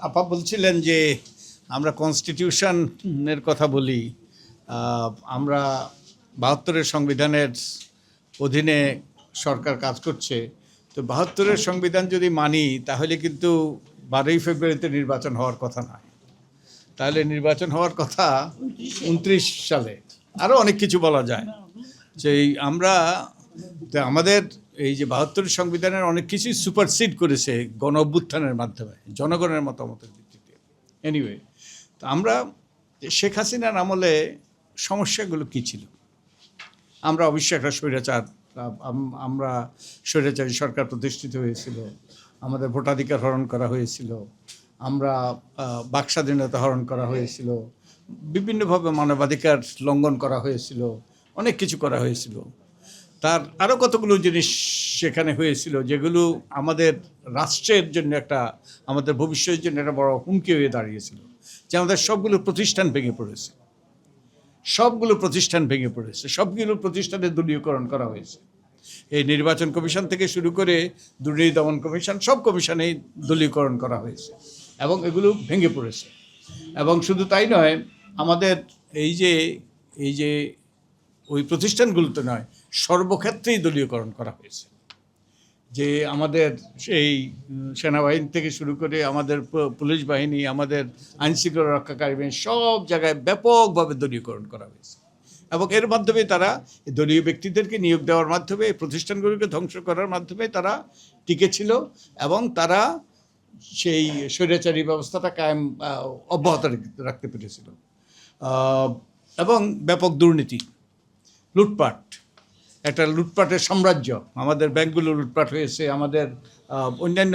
আপা বলছিলেন যে আমরা কনস্টিটিউশনের কথা বলি, আমরা ৭২-এর সংবিধানের অধীনে সরকার কাজ করছে। তো ৭২-এর সংবিধান যদি মানি তাহলে কিন্তু ১২ই ফেব্রুয়ারিতে নির্বাচন হওয়ার কথা নয়, তাহলে নির্বাচন হওয়ার কথা ২৯ সালে। আরও অনেক কিছু বলা যায় যে আমরা আমাদের এই যে ৭২-এর সংবিধানের অনেক কিছুই সুপারসিড করেছে গণ অভ্যুত্থানের মাধ্যমে, জনগণের মতামতের ভিত্তিতে। এনিওয়ে, তো আমরা শেখ হাসিনার আমলে সমস্যাগুলো কী ছিল? আমরা অবশ্যই একটা স্বৈরাচার, আমরা স্বৈরাচারী সরকার প্রতিষ্ঠিত হয়েছিল, আমাদের ভোটাধিকার হরণ করা হয়েছিল, আমরা বাক স্বাধীনতা হরণ করা হয়েছিল, বিভিন্নভাবে মানবাধিকার লঙ্ঘন করা হয়েছিল, অনেক কিছু করা হয়েছিল। তার আরও কতগুলো জিনিস সেখানে হয়েছিল যেগুলো আমাদের রাষ্ট্রের জন্য একটা, আমাদের ভবিষ্যতের জন্য একটা বড় হুমকি হয়ে দাঁড়িয়েছিল। যে আমাদের সবগুলো প্রতিষ্ঠান ভেঙে পড়েছে, সবগুলো প্রতিষ্ঠানের দলীয়করণ করা হয়েছে। এই নির্বাচন কমিশন থেকে শুরু করে দুর্নীতি দমন কমিশন, সব কমিশনেই দলীয়করণ করা হয়েছে এবং এগুলো ভেঙে পড়েছে। এবং শুধু তাই নয়, আমাদের এই যে ওই প্রতিষ্ঠানগুলোতে নয়, সর্বক্ষেত্রেই দলীয়করণ করা হয়েছে। যে আমাদের সেই সেনাবাহিনী থেকে শুরু করে আমাদের পুলিশ বাহিনী, আমাদের আইনশৃঙ্খলা রক্ষাকারী বাহিনী, সব জায়গায় ব্যাপকভাবে দলীয়করণ করা হয়েছে। এবং এর মাধ্যমে তারা দলীয় ব্যক্তিদেরকে নিয়োগ দেওয়ার মাধ্যমে, এই প্রতিষ্ঠানগুলোকে ধ্বংস করার মাধ্যমে তারা টিকেছিল এবং তারা সেই স্বৈরাচারী ব্যবস্থাটা কায়েম অব্যাহত রাখতে পেরেছিল। এবং ব্যাপক দুর্নীতি, লুটপাট, একটা লুটপাটের সাম্রাজ্য। আমাদের ব্যাংকগুলো লুটপাট হয়েছে, আমাদের অন্যান্য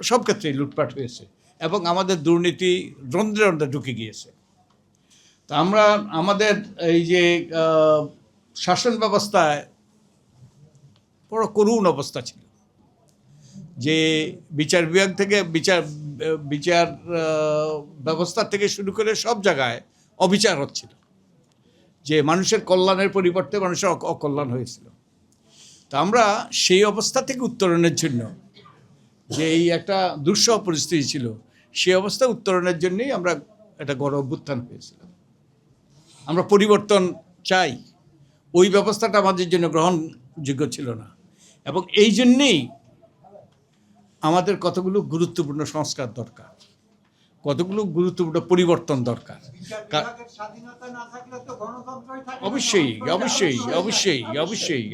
সব ক্ষেত্রেই লুটপাট হয়েছে এবং আমাদের দুর্নীতি রন্ধ্রে রন্ধ্রে ঢুকে গিয়েছে। তা আমরা আমাদের এই যে শাসন ব্যবস্থায় বড় করুণ অবস্থা ছিল, যে বিচার বিভাগ থেকে বিচার ব্যবস্থা থেকে শুরু করে সব জায়গায় অবিচার হচ্ছিল, যে মানুষের কল্যাণের পরিবর্তে মানুষের অকল্যাণ হয়েছিল। তো আমরা সেই অবস্থা থেকে উত্তরণের জন্য, যে এই একটা দুঃসহ পরিস্থিতি ছিল, সেই অবস্থা উত্তরণের জন্যই আমরা একটা গণ অভ্যুত্থান হয়েছিল। আমরা পরিবর্তন চাই, ওই ব্যবস্থাটা আমাদের জন্য গ্রহণযোগ্য ছিল না। এবং এই জন্যেই আমাদের কতগুলো গুরুত্বপূর্ণ সংস্কার দরকার, কতগুলো গুরুত্বপূর্ণ পরিবর্তন দরকার। অবশ্যই অবশ্যই অবশ্যই অবশ্যই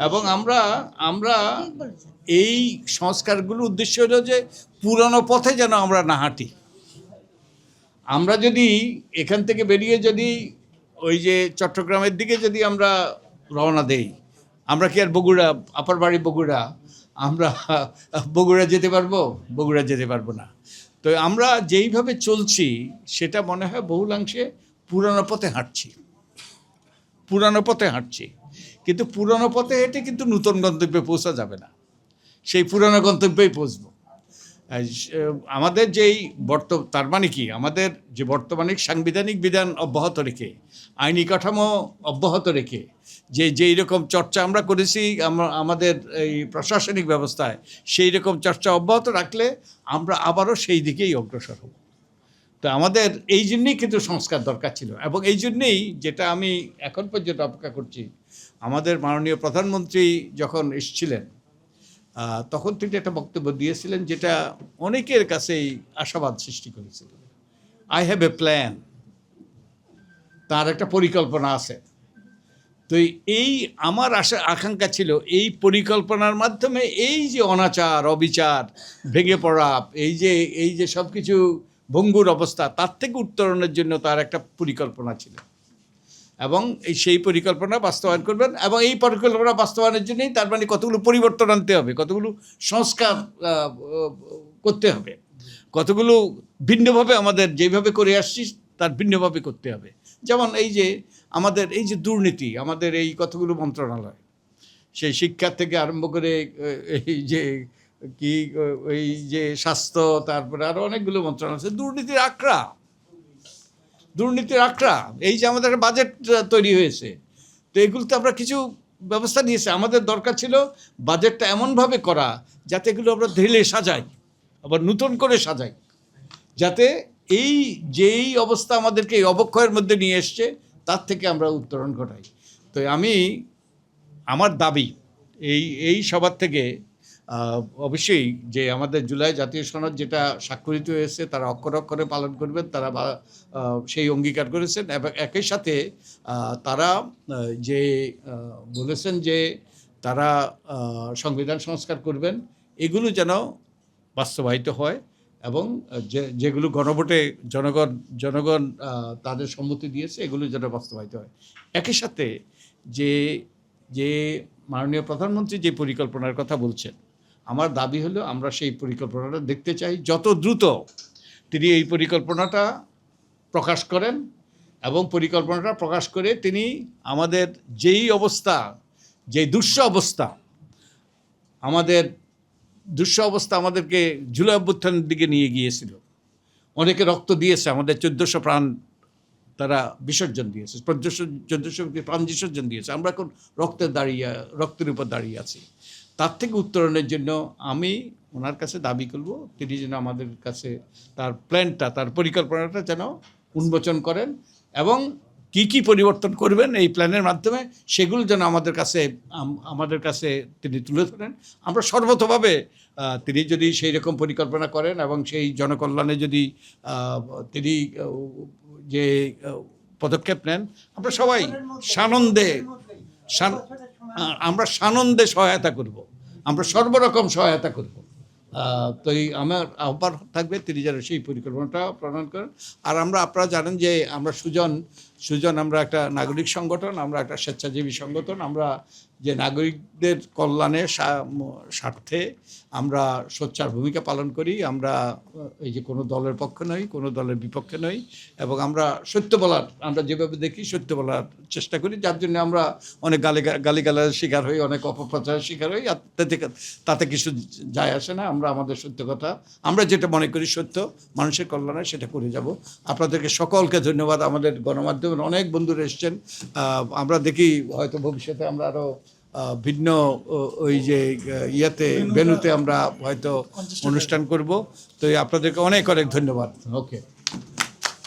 এবং আমরা এই সংস্কারগুলোর উদ্দেশ্য হলো যে পুরনো পথে যেন আমরা না হাঁটি। আমরা যদি এখান থেকে বেরিয়ে যদি ওই যে চট্টগ্রামের দিকে যদি আমরা রওনা দেই, আমরা কি আর বগুড়া, আপার বাড়ি বগুড়া, আমরা বগুড়া যেতে পারবো? বগুড়া যেতে পারবো না। তো আমরা যেইভাবে চলছি সেটা মনে হয় বহুলাংশে পুরানো পথে হাঁটছি। কিন্তু পুরানো পথে হেঁটে কিন্তু নূতন গন্তব্যে পৌঁছা যাবে না, সেই পুরানো গন্তব্যেই পৌঁছবো। আমাদের যেই তার মানে কি, আমাদের যে বর্তমানে সাংবিধানিক বিধান অব্যাহত রেখে, আইনি কাঠামো অব্যাহত রেখে যেই রকম চর্চা আমরা করেছি আমাদের এই প্রশাসনিক ব্যবস্থায়, সেই রকম চর্চা অব্যাহত রাখলে আমরা আবারও সেই দিকেই অগ্রসর হব। তো আমাদের এই জন্যেই কিন্তু সংস্কার দরকার ছিল। এবং এই জন্যেই, যেটা আমি এখন পর্যন্ত অপেক্ষা করছি, আমাদের মাননীয় প্রধানমন্ত্রী যখন এসেছিলেন তখন তিনি একটা বক্তব্য দিয়েছিলেন যেটা অনেকের কাছেই আশাবাদ সৃষ্টি করেছিল। আই হ্যাভ এ প্ল্যান, তার একটা পরিকল্পনা আছে। তো এই আমার আকাঙ্ক্ষা ছিল এই পরিকল্পনার মাধ্যমে এই যে অনাচার, অবিচার, ভেঙে পড়া, এই যে সব কিছু ভঙ্গুর অবস্থা, তার থেকে উত্তরণের জন্য তার একটা পরিকল্পনা ছিল এবং সেই পরিকল্পনা বাস্তবায়ন করবেন। এবং এই পরিকল্পনা বাস্তবায়নের জন্যই তার মানে কতগুলো পরিবর্তন আনতে হবে, কতগুলো সংস্কার করতে হবে, কতগুলো ভিন্নভাবে আমাদের যেভাবে করে আসছি তার ভিন্নভাবে করতে হবে। যেমন এই যে আমাদের এই যে দুর্নীতি, আমাদের এই কতগুলো মন্ত্রণালয়, সেই শিক্ষা থেকে আরম্ভ করে এই যে কি ওই যে স্বাস্থ্য, তারপরে আরও অনেকগুলো মন্ত্রণালয় আছে, দুর্নীতির আখড়া। এই যে আমাদের একটা বাজেট তৈরি হয়েছে, তো এগুলোতে আমরা কিছু ব্যবস্থা নিয়েছি। আমাদের দরকার ছিল বাজেটটা এমনভাবে করা যাতে এগুলো আমরা ঢেলে সাজাই, আবার নতুন করে সাজাই, যাতে এই যেই অবস্থা আমাদেরকে এই অবক্ষয়ের মধ্যে নিয়ে এসছে তার থেকে আমরা উত্তরণ ঘটাই। তো আমার দাবি এই সবার থেকে অবশ্যই যে আমাদের জুলাই জাতীয় সনদ যেটা স্বাক্ষরিত হয়েছে তারা অক্ষরে অক্ষরে পালন করবেন, তারা সেই অঙ্গীকার করেছেন। এবং একই সাথে তারা যে বলেছেন যে তারা সংবিধান সংস্কার করবেন, এগুলো যেন বাস্তবায়িত হয় এবং যেগুলো গণভোটে জনগণ তাদের সম্মতি দিয়েছে এগুলো যেন বাস্তবায়িত হয়। একই সাথে যে মাননীয় প্রধানমন্ত্রী যে পরিকল্পনার কথা বলছেন, আমার দাবি হলো আমরা সেই পরিকল্পনাটা দেখতে চাই, যত দ্রুত তিনি এই পরিকল্পনাটা প্রকাশ করেন এবং পরিকল্পনাটা প্রকাশ করে তিনি আমাদের যেই অবস্থা, যে দুঃস্ব অবস্থা আমাদেরকে জুলাই অভ্যুত্থানের দিকে নিয়ে গিয়েছিল। অনেকে রক্ত দিয়েছে, আমাদের 1400 প্রাণ তারা বিসর্জন দিয়েছে, 1400 প্রাণ বিসর্জন দিয়েছে। আমরা এখন রক্তের উপর দাঁড়িয়ে আছি। তার থেকে উত্তরণের জন্য আমি ওনার কাছে দাবি করব তিনি যেন আমাদের কাছে তার প্ল্যানটা, তার পরিকল্পনাটা যেন উন্মোচন করেন এবং কি পরিবর্তন করবেন এই প্ল্যানের মাধ্যমে সেগুলো যেন আমাদের কাছে তিনি তুলে ধরেন। আমরা সর্বতভাবে তিনি যদি সেই রকম পরিকল্পনা করেন এবং সেই জনকল্যাণে যদি তিনি যে পদক্ষেপ নেন, আমরা সবাই সানন্দে সহায়তা করব, আমরা সর্বরকম সহায়তা করব। তো আমার আহ্বান থাকবে তিনি যেন সেই পরিকল্পনাটা প্রণয়ন করেন। আর আপনারা জানেন যে আমরা সুজন আমরা একটা নাগরিক সংগঠন, আমরা একটা স্বেচ্ছাসেবী সংগঠন। আমরা যে নাগরিকদের কল্যাণের স্বার্থে আমরা সোচ্চার ভূমিকা পালন করি। আমরা এই যে কোনো দলের পক্ষে নই, কোনো দলের বিপক্ষে নই, এবং আমরা আমরা যেভাবে দেখি সত্য বলার চেষ্টা করি, যার জন্য আমরা অনেক গালিগালার শিকার হই, অনেক অপপ্রচারের শিকার হই। তাতে কিছু যায় আসে না। আমরা আমাদের সত্য কথা, আমরা যেটা মনে করি সত্য মানুষের কল্যাণে, সেটা করে যাব। আপনাদেরকে সকলকে ধন্যবাদ। আমাদের গণমাধ্যমের অনেক বন্ধুরা এসছেন। আমরা দেখি হয়তো ভবিষ্যতে আমরা আরও ভিন্ন ওই যে ভেন্যুতে আমরা হয়তো অনুষ্ঠান করব। তো আপনাদেরকে অনেক ধন্যবাদ। ওকে।